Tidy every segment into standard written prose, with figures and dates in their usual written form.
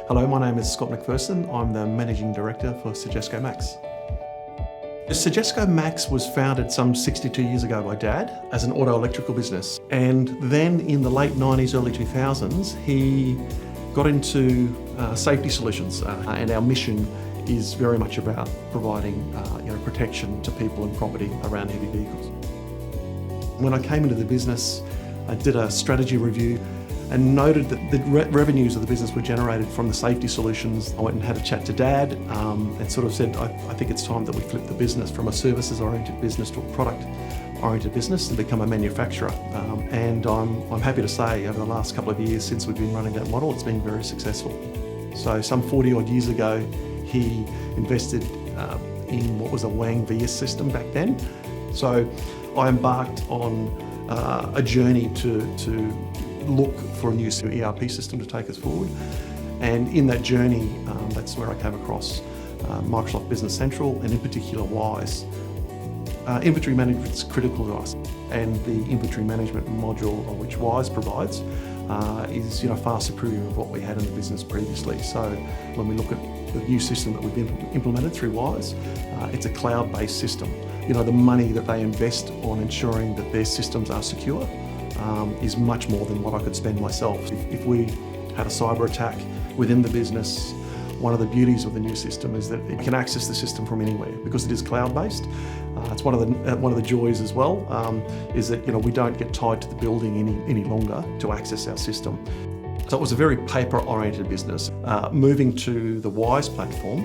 Hello, my name is Scott McPherson. I'm the Managing Director for SGECSCO-MAX. SGECSCO-MAX was founded some 62 years ago by Dad as an auto electrical business. And then in the late 90s, early 2000s, he got into safety solutions. And our mission is very much about providing protection to people and property around heavy vehicles. When I came into the business, I did a strategy review and noted that the revenues of the business were generated from the safety solutions. I went and had a chat to Dad and sort of said, I think it's time that we flip the business from a services-oriented business to a product-oriented business and become a manufacturer. And I'm happy to say over the last couple of years since we've been running that model, it's been very successful. So some 40 odd years ago, he invested in what was a Wang V system back then. So I embarked on a journey to look for a new ERP system to take us forward. And in that journey, that's where I came across Microsoft Business Central and in particular Wiise. Inventory management is critical to us, and the inventory management module which Wiise provides is far superior of what we had in the business previously. So when we look at the new system that we've implemented through Wiise, it's a cloud-based system. The money that they invest on ensuring that their systems are secure is much more than what I could spend myself. If we had a cyber attack within the business, one of the beauties of the new system is that it can access the system from anywhere because it is cloud-based. It's one of the joys as well, is that we don't get tied to the building any longer to access our system. So it was a very paper-oriented business. Moving to the Wiise platform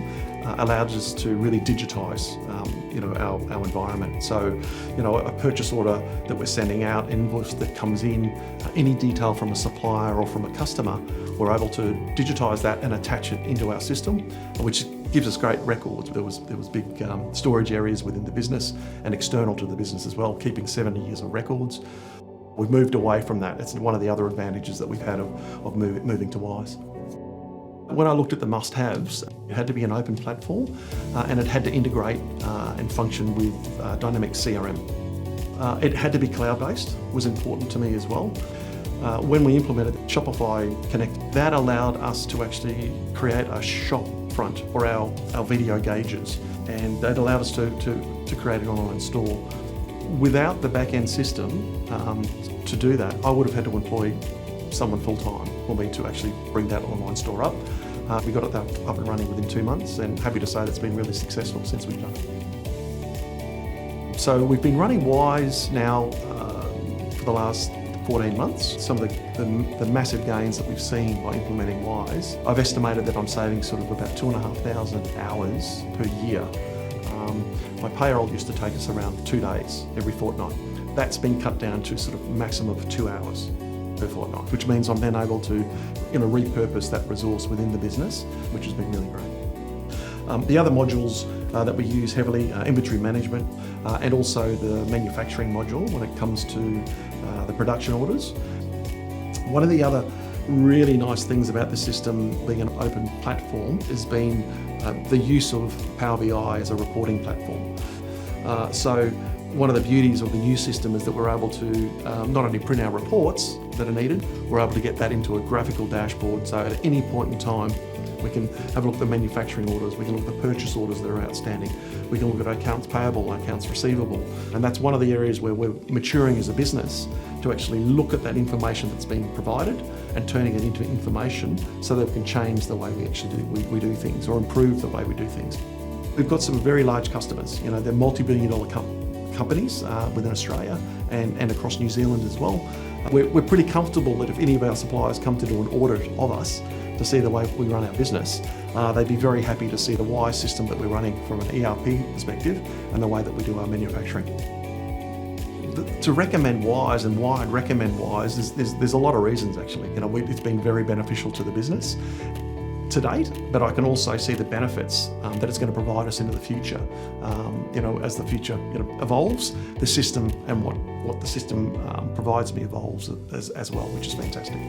allowed us to really digitise our environment. So a purchase order that we're sending out, invoice that comes in, any detail from a supplier or from a customer, we're able to digitise that and attach it into our system, which gives us great records. There was big storage areas within the business and external to the business as well, keeping 70 years of records. We've moved away from that. It's one of the other advantages that we've had of moving to Wiise. When I looked at the must-haves, it had to be an open platform and it had to integrate and function with Dynamics CRM. It had to be cloud-based, was important to me as well. When we implemented Shopify Connect, that allowed us to actually create a shop front for our video gauges, and that allowed us to create an online store. Without the back-end system to do that, I would have had to employ someone full-time for me to actually bring that online store up. We got it up and running within 2 months, and happy to say that's been really successful since we've done it. So we've been running Wiise now for the last 14 months. Some of the massive gains that we've seen by implementing Wiise, I've estimated that I'm saving sort of about 2,500 hours per year. My payroll used to take us around 2 days every fortnight. That's been cut down to sort of maximum of 2 hours per fortnight, which means I'm then able to repurpose that resource within the business, which has been really great. The other modules that we use heavily are inventory management and also the manufacturing module when it comes to the production orders. One of the other really nice things about the system being an open platform has been the use of Power BI as a reporting platform. So one of the beauties of the new system is that we're able to not only print our reports that are needed, we're able to get that into a graphical dashboard, so at any point in time we can have a look at the manufacturing orders, we can look at the purchase orders that are outstanding, we can look at accounts payable, accounts receivable, and that's one of the areas where we're maturing as a business to actually look at that information that's being provided and turning it into information so that we can change the way we do things or improve the way we do things. We've got some very large customers, they're multi-billion-dollar companies within Australia and across New Zealand as well. We're pretty comfortable that if any of our suppliers come to do an audit of us to see the way we run our business, they'd be very happy to see the Wiise system that we're running from an ERP perspective and the way that we do our manufacturing. To recommend Wiise and why I'd recommend Wiise, there's a lot of reasons actually. It's been very beneficial to the business to date, but I can also see the benefits that it's going to provide us into the future. As the future evolves, the system and what the system provides me evolves as well, which is fantastic.